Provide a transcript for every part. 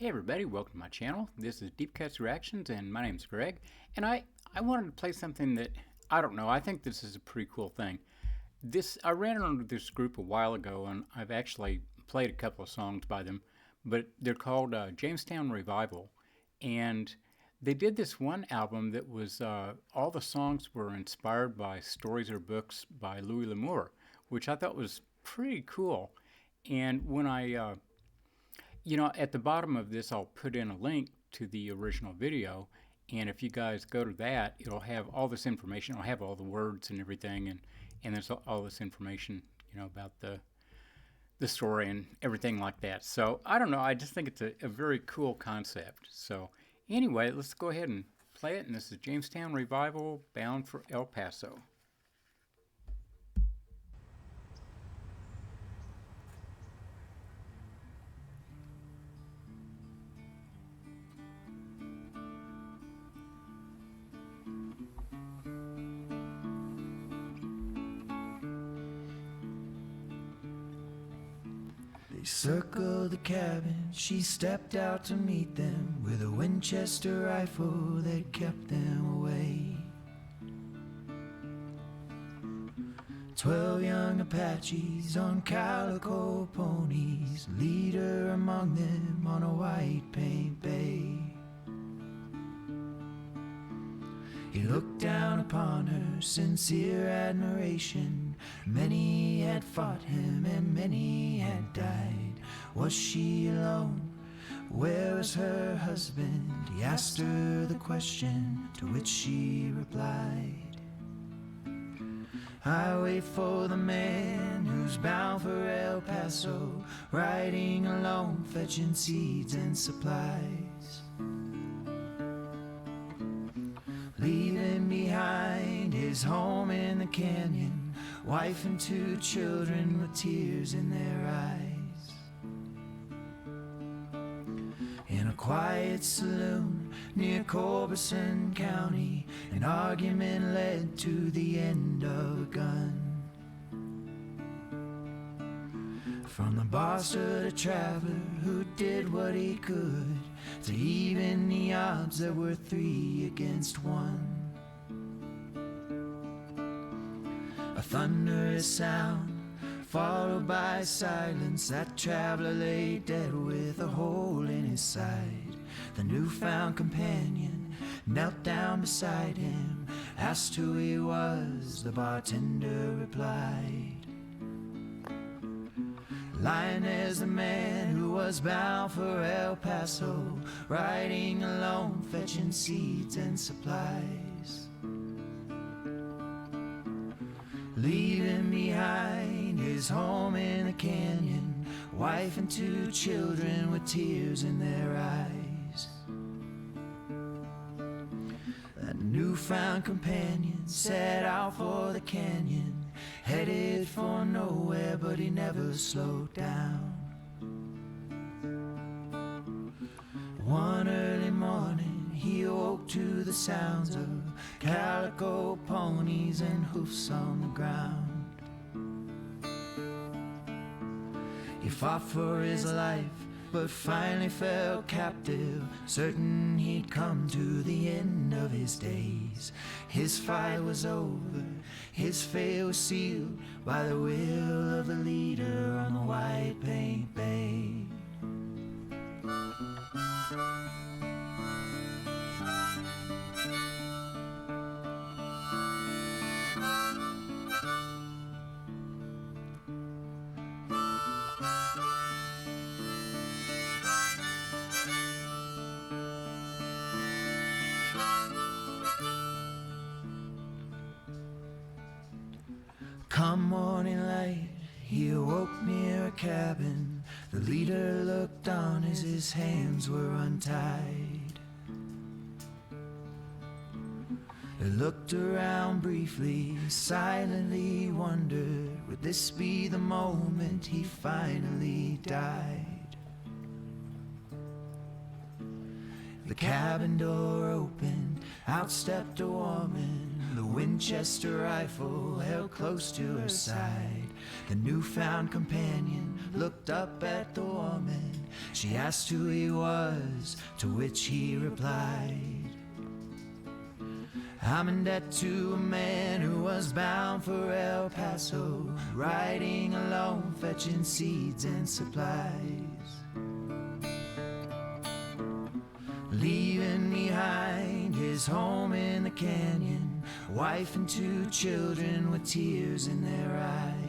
Hey everybody, welcome to my channel. This is Deep Cuts Reactions and my name's Greg. And I wanted to play something that, I don't know, I think this is a pretty cool thing. I ran into this group a while ago and I've actually played a couple of songs by them, but they're called Jamestown Revival. And they did this one album that was, all the songs were inspired by stories or books by Louis L Amour, which I thought was pretty cool. And when at the bottom of this, I'll put in a link to the original video. And if you guys go to that, it'll have all this information. It'll have all the words and everything. And there's all this information, about the story and everything like that. So I don't know. I just think it's a very cool concept. So anyway, let's go ahead and play it. And this is Jamestown Revival, Bound for El Paso. They circled the cabin, she stepped out to meet them with a Winchester rifle that kept them away. 12 young Apaches on calico ponies, leader among them on a white paint bay. He looked down upon her, sincere admiration. Many had fought him and many had died. Was she alone? Where was her husband? He asked her the question, to which she replied, I wait for the man who's bound for El Paso, riding alone, fetching seeds and supplies, leaving behind his home in the canyon, wife and 2 children with tears in their eyes. In a quiet saloon near Culberson County, an argument led to the end of a gun. From the boss to the traveler who did what he could to even the odds that were 3 against 1. A thunderous sound followed by silence. That traveler lay dead with a hole in his side. The newfound companion knelt down beside him, asked who he was. The bartender replied, lying there's the man who was bound for El Paso, riding alone, fetching seeds and supplies, leaving behind his home in the canyon, wife and 2 children with tears in their eyes. That newfound companion set out for the canyon, headed for nowhere, but he never slowed down. One early morning he awoke to the sounds of calico ponies and hoofs on the ground. He fought for his life, but finally fell captive, certain he'd come to the end of his days. His fight was over, his fate was sealed by the will of the leader on the white paint bay. Come morning light, he awoke near a cabin. The leader looked on as his hands were untied. He looked around briefly, silently wondered, would this be the moment he finally died? The cabin door opened, out stepped a woman, the Winchester rifle held close to her side. The newfound companion looked up at the woman. She asked who he was, to which he replied, I'm in debt to a man who was bound for El Paso, riding alone, fetching seeds and supplies, leaving behind his home in the canyon, a wife and 2 children with tears in their eyes.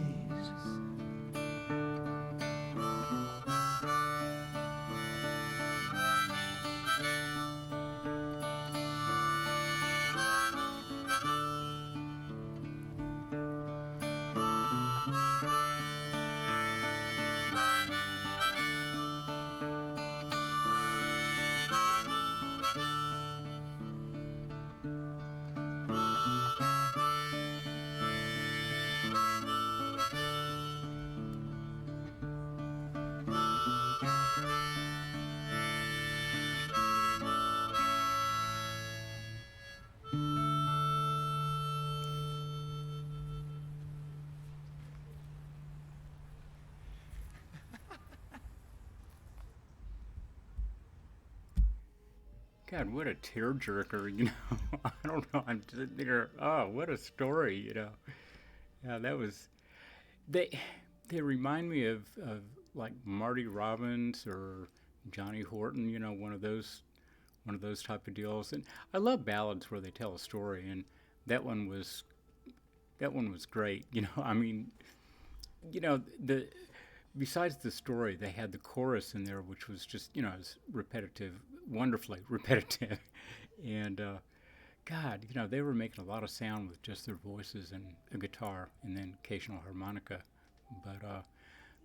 God, what a tearjerker, I don't know. I'm just there. Oh, what a story. Yeah, that was. They remind me of like Marty Robbins or Johnny Horton. One of those type of deals. And I love ballads where they tell a story, and that one was great. I mean, the besides the story, they had the chorus in there, which was just, it was repetitive, wonderfully repetitive. And God, they were making a lot of sound with just their voices and a guitar and then occasional harmonica. But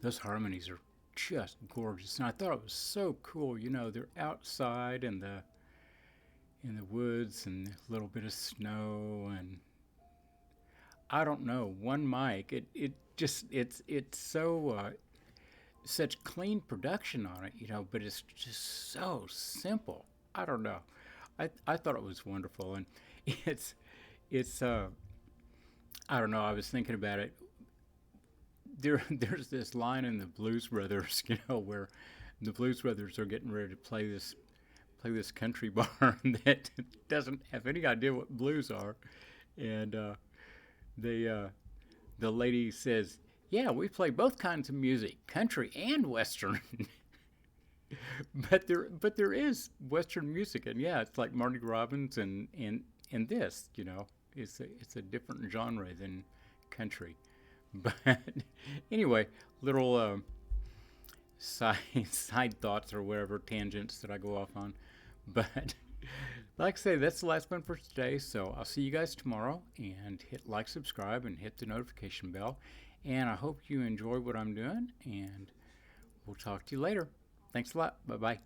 those harmonies are just gorgeous. And I thought it was so cool. They're outside in the woods and a little bit of snow, and I don't know, one mic. It's so such clean production on it, but it's just so simple. I don't know. I thought it was wonderful, and it's I don't know. I was thinking about it. There's this line in the Blues Brothers, where the Blues Brothers are getting ready to play this country bar that doesn't have any idea what blues are, and the lady says, yeah, we play both kinds of music, country and Western. but there is Western music, and yeah, it's like Marty Robbins and this, it's a different genre than country. But anyway, little side thoughts or whatever, tangents that I go off on. But like I say, that's the last one for today. So I'll see you guys tomorrow, and hit like, subscribe, and hit the notification bell. And I hope you enjoy what I'm doing, and we'll talk to you later. Thanks a lot. Bye-bye.